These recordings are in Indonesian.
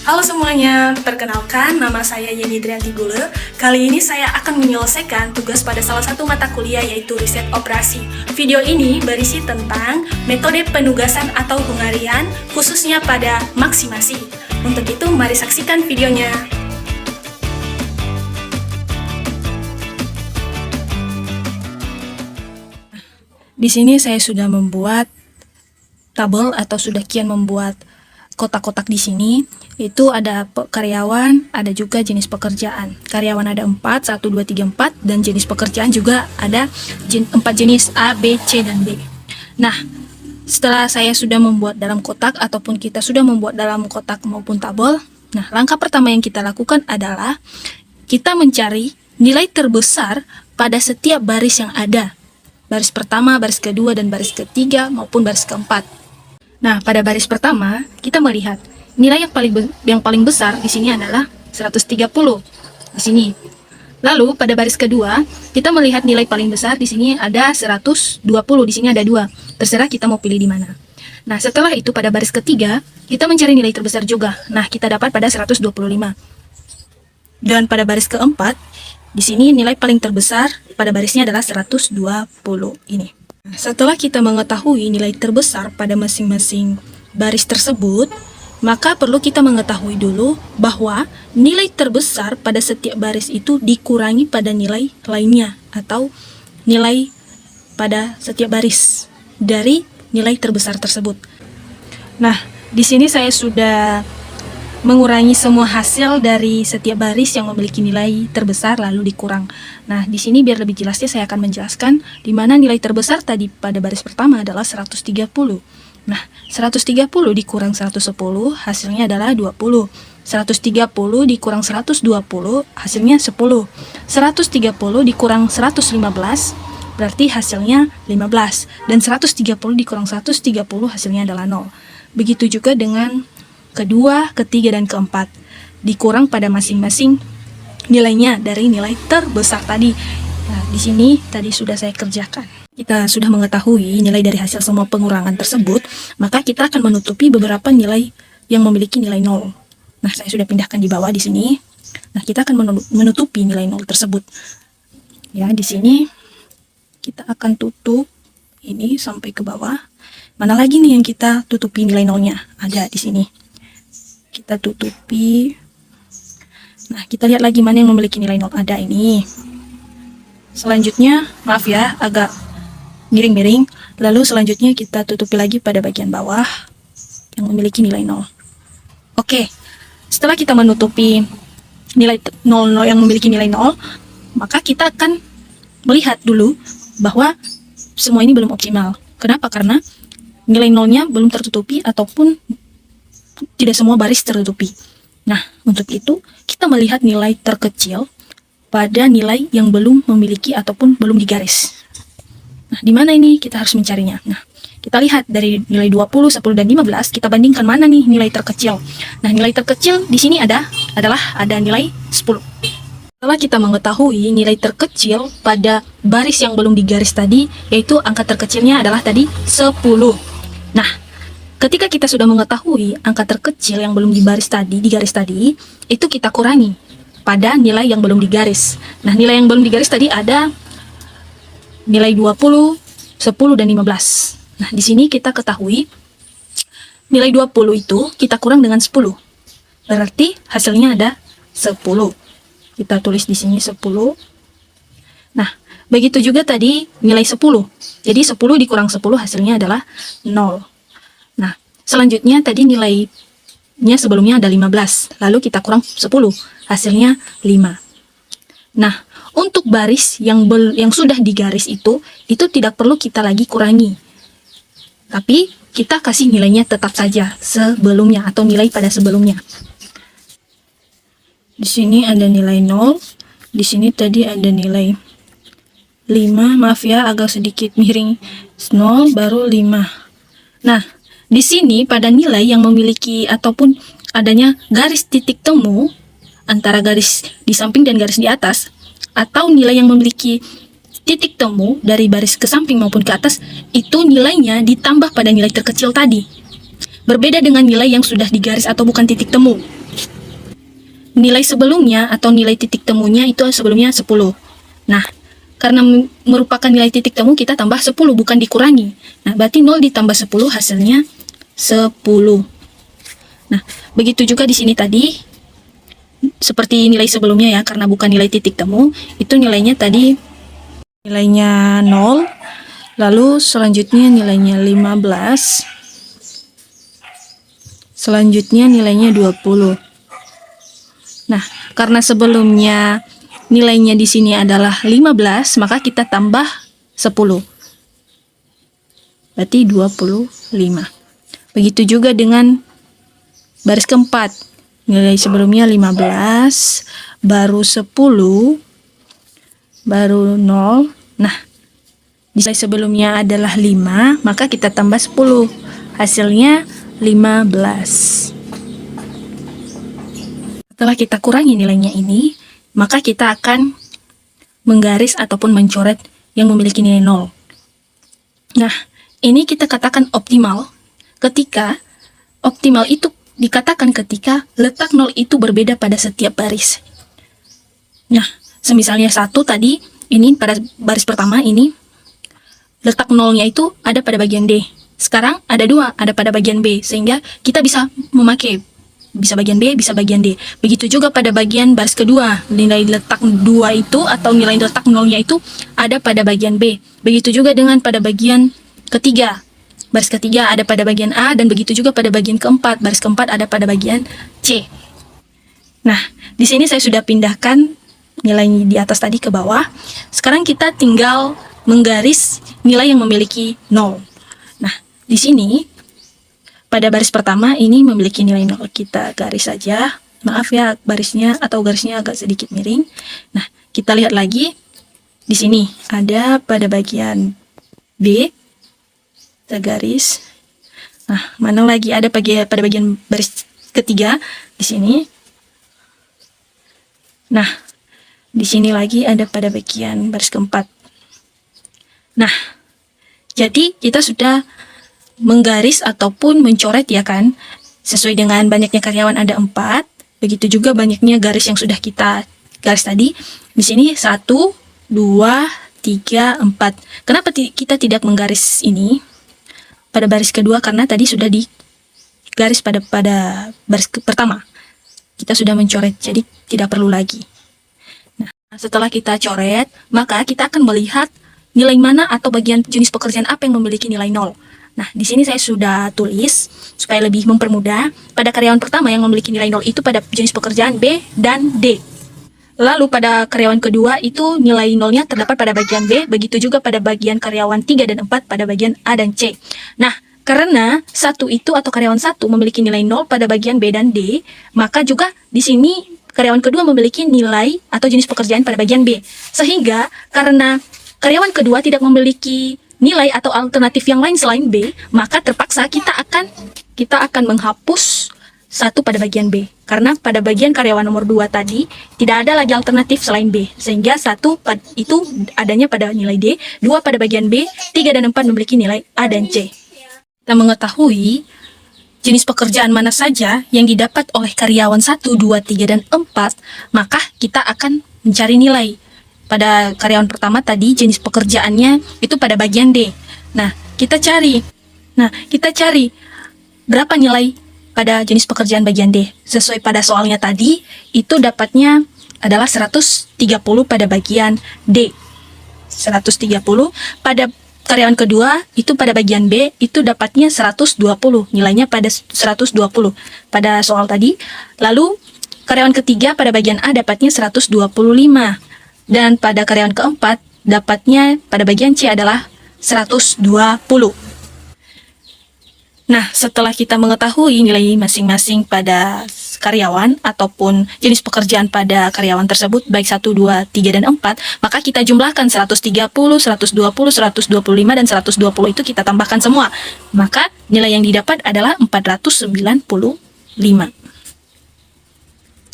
Halo semuanya, perkenalkan nama saya Yeni Drianti Gule. Kali ini saya akan menyelesaikan tugas pada salah satu mata kuliah yaitu riset operasi. Video ini berisi tentang metode penugasan atau pengarian khususnya pada maksimasi. Untuk itu mari saksikan videonya. Di sini saya sudah membuat tabel atau sudah kian membuat kotak-kotak di sini. Itu ada karyawan, ada juga jenis pekerjaan. Karyawan ada 4, 1, 2, 3, 4, dan jenis pekerjaan juga ada 4 jenis A, B, C, dan D. Nah, setelah saya sudah membuat dalam kotak ataupun kita sudah membuat dalam kotak maupun tabel, nah langkah pertama yang kita lakukan adalah kita mencari nilai terbesar pada setiap baris yang ada. Baris pertama, baris kedua, dan baris ketiga maupun baris keempat. Nah, pada baris pertama kita melihat nilai yang paling besar di sini adalah 130 di sini. Lalu pada baris kedua kita melihat nilai paling besar di sini ada 120, di sini ada 2. Terserah kita mau pilih di mana. Nah, setelah itu pada baris ketiga kita mencari nilai terbesar juga. Nah, kita dapat pada 125. Dan pada baris keempat di sini nilai paling terbesar pada barisnya adalah 120 ini. Setelah kita mengetahui nilai terbesar pada masing-masing baris tersebut, maka perlu kita mengetahui dulu bahwa nilai terbesar pada setiap baris itu dikurangi pada nilai lainnya atau nilai pada setiap baris dari nilai terbesar tersebut. Nah, di sini saya sudah mengurangi semua hasil dari setiap baris yang memiliki nilai terbesar lalu dikurang. Nah, di sini biar lebih jelasnya saya akan menjelaskan di mana nilai terbesar tadi pada baris pertama adalah 130. Nah, 130 dikurang 110 hasilnya adalah 20. 130 dikurang 120 hasilnya 10. 130 dikurang 115 berarti hasilnya 15. Dan 130 dikurang 130 hasilnya adalah 0. Begitu juga dengan kedua, ketiga, dan keempat. Dikurang pada masing-masing nilainya dari nilai terbesar tadi. Nah, di sini tadi sudah saya kerjakan. Kita sudah mengetahui nilai dari hasil semua pengurangan tersebut, maka kita akan menutupi beberapa nilai yang memiliki nilai 0. Nah, saya sudah pindahkan di bawah di sini. Nah, kita akan menutupi nilai 0 tersebut. Ya, di sini kita akan tutup ini sampai ke bawah. Mana lagi nih yang kita tutupi nilai 0-nya? Ada di sini. Kita tutupi. Nah, kita lihat lagi mana yang memiliki nilai 0. Ada ini. Selanjutnya, maaf ya, agak miring-miring. Lalu selanjutnya kita tutupi lagi pada bagian bawah yang memiliki nilai 0. Oke, setelah kita menutupi nilai 0 yang memiliki nilai 0, maka kita akan melihat dulu bahwa semua ini belum optimal. Kenapa? Karena nilai 0-nya belum tertutupi ataupun tidak semua baris tertutupi. Nah, untuk itu kita melihat nilai terkecil pada nilai yang belum memiliki ataupun belum digaris. Nah, di mana ini kita harus mencarinya? Nah, kita lihat dari nilai 20, 10, dan 15, kita bandingkan mana nih nilai terkecil. Nah, nilai terkecil di sini ada nilai 10. Setelah kita mengetahui nilai terkecil pada baris yang belum digaris tadi, yaitu angka terkecilnya adalah tadi 10. Nah, ketika kita sudah mengetahui angka terkecil yang belum digaris tadi, itu kita kurangi pada nilai yang belum digaris. Nah, nilai yang belum digaris tadi ada nilai 20, 10, dan 15. Nah, di sini kita ketahui nilai 20 itu kita kurang dengan 10. Berarti hasilnya ada 10. Kita tulis di sini 10. Nah, begitu juga tadi nilai 10. Jadi 10 dikurang 10 hasilnya adalah 0. Nah, selanjutnya tadi nilainya sebelumnya ada 15. Lalu kita kurang 10. Hasilnya 5. Nah, untuk baris yang sudah digaris itu tidak perlu kita lagi kurangi. Tapi kita kasih nilainya tetap saja sebelumnya atau nilai pada sebelumnya. Di sini ada nilai 0. Di sini tadi ada nilai 5. Maaf ya, agak sedikit miring. 0 baru 5. Nah, di sini pada nilai yang memiliki ataupun adanya garis titik temu antara garis di samping dan garis di atas, atau nilai yang memiliki titik temu dari baris ke samping maupun ke atas, itu nilainya ditambah pada nilai terkecil tadi. Berbeda dengan nilai yang sudah digaris atau bukan titik temu. nilai sebelumnya atau nilai titik temunya itu sebelumnya 10. Nah, karena merupakan nilai titik temu, kita tambah 10, bukan dikurangi. Nah, berarti 0 ditambah 10 hasilnya 10. Nah, begitu juga di sini tadi, seperti nilai sebelumnya ya, karena bukan nilai titik temu, itu nilainya tadi nilainya 0, lalu selanjutnya nilainya 15, selanjutnya nilainya 20. Nah, karena sebelumnya nilainya di sini adalah 15, maka kita tambah 10. Berarti 25. Begitu juga dengan baris keempat. Nilai sebelumnya 15, baru 10, baru 0. Nah, nilai sebelumnya adalah 5, maka kita tambah 10. Hasilnya 15. Setelah kita kurangi nilainya ini, maka kita akan menggaris ataupun mencoret yang memiliki nilai 0. Nah, ini kita katakan optimal ketika optimal itu dikatakan ketika letak 0 itu berbeda pada setiap baris. Nah, semisalnya 1 tadi, ini pada baris pertama ini, letak 0-nya itu ada pada bagian D. Sekarang ada 2, ada pada bagian B, sehingga kita bisa memakai bisa bagian B, bisa bagian D. Begitu juga pada bagian baris kedua, nilai letak 2 itu atau nilai letak 0-nya itu ada pada bagian B. Begitu juga dengan pada bagian ketiga. Baris ketiga ada pada bagian A, dan begitu juga pada bagian keempat. Baris keempat ada pada bagian C. Nah, di sini saya sudah pindahkan nilai di atas tadi ke bawah. Sekarang kita tinggal menggaris nilai yang memiliki 0. Nah, di sini pada baris pertama ini memiliki nilai 0. Kita garis saja. Maaf ya, barisnya atau garisnya agak sedikit miring. Nah, kita lihat lagi. Di sini ada pada bagian B. Kita garis. Nah, mana lagi ada pada bagian baris ketiga di sini. Nah, di sini lagi ada pada bagian baris keempat. Nah, jadi kita sudah menggaris ataupun mencoret ya kan, sesuai dengan banyaknya karyawan ada 4, begitu juga banyaknya garis yang sudah kita garis tadi. Di sini 1, 2, 3, 4. Kenapa kita tidak menggaris ini pada baris kedua? Karena tadi sudah digaris pada baris pertama. Kita sudah mencoret, jadi tidak perlu lagi. Nah, setelah kita coret, maka kita akan melihat nilai mana atau bagian jenis pekerjaan apa yang memiliki nilai 0. Nah, di sini saya sudah tulis supaya lebih mempermudah. Pada karyawan pertama yang memiliki nilai 0 itu pada jenis pekerjaan B dan D. Lalu pada karyawan kedua itu nilai 0-nya terdapat pada bagian B, begitu juga pada bagian karyawan 3 dan 4 pada bagian A dan C. Nah, karena satu itu atau karyawan 1 memiliki nilai 0 pada bagian B dan D, maka juga di sini karyawan kedua memiliki nilai atau jenis pekerjaan pada bagian B. Sehingga karena karyawan kedua tidak memiliki nilai atau alternatif yang lain selain B, maka terpaksa kita akan menghapus 1 pada bagian B. Karena pada bagian karyawan nomor 2 tadi tidak ada lagi alternatif selain B, sehingga 1 itu adanya pada nilai D, 2 pada bagian B, 3 dan 4 memiliki nilai A dan C. Kita mengetahui jenis pekerjaan mana saja yang didapat oleh karyawan 1, 2, 3, dan 4, maka kita akan mencari nilai. Pada karyawan pertama tadi jenis pekerjaannya itu pada bagian D. Nah, kita cari berapa nilai pada jenis pekerjaan bagian D. Sesuai pada soalnya tadi, itu dapatnya adalah 130 pada bagian D. 130 pada karyawan kedua, itu pada bagian B, itu dapatnya 120. Nilainya pada 120 pada soal tadi. Lalu, karyawan ketiga pada bagian A dapatnya 125. Dan pada karyawan keempat, dapatnya pada bagian C adalah 120. Nah, setelah kita mengetahui nilai masing-masing pada karyawan ataupun jenis pekerjaan pada karyawan tersebut, baik 1, 2, 3, dan 4, maka kita jumlahkan 130, 120, 125, dan 120 itu kita tambahkan semua. Maka nilai yang didapat adalah 495.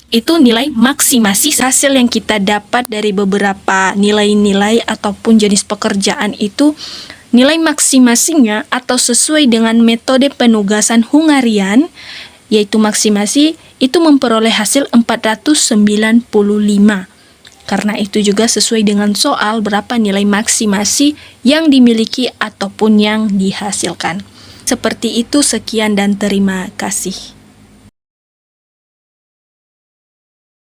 Itu nilai maksimasi hasil yang kita dapat dari beberapa nilai-nilai ataupun jenis pekerjaan itu. Nilai maksimasinya atau sesuai dengan metode penugasan Hungarian yaitu maksimasi, itu memperoleh hasil 495. Karena itu juga sesuai dengan soal berapa nilai maksimasi yang dimiliki ataupun yang dihasilkan. Seperti itu, sekian dan terima kasih.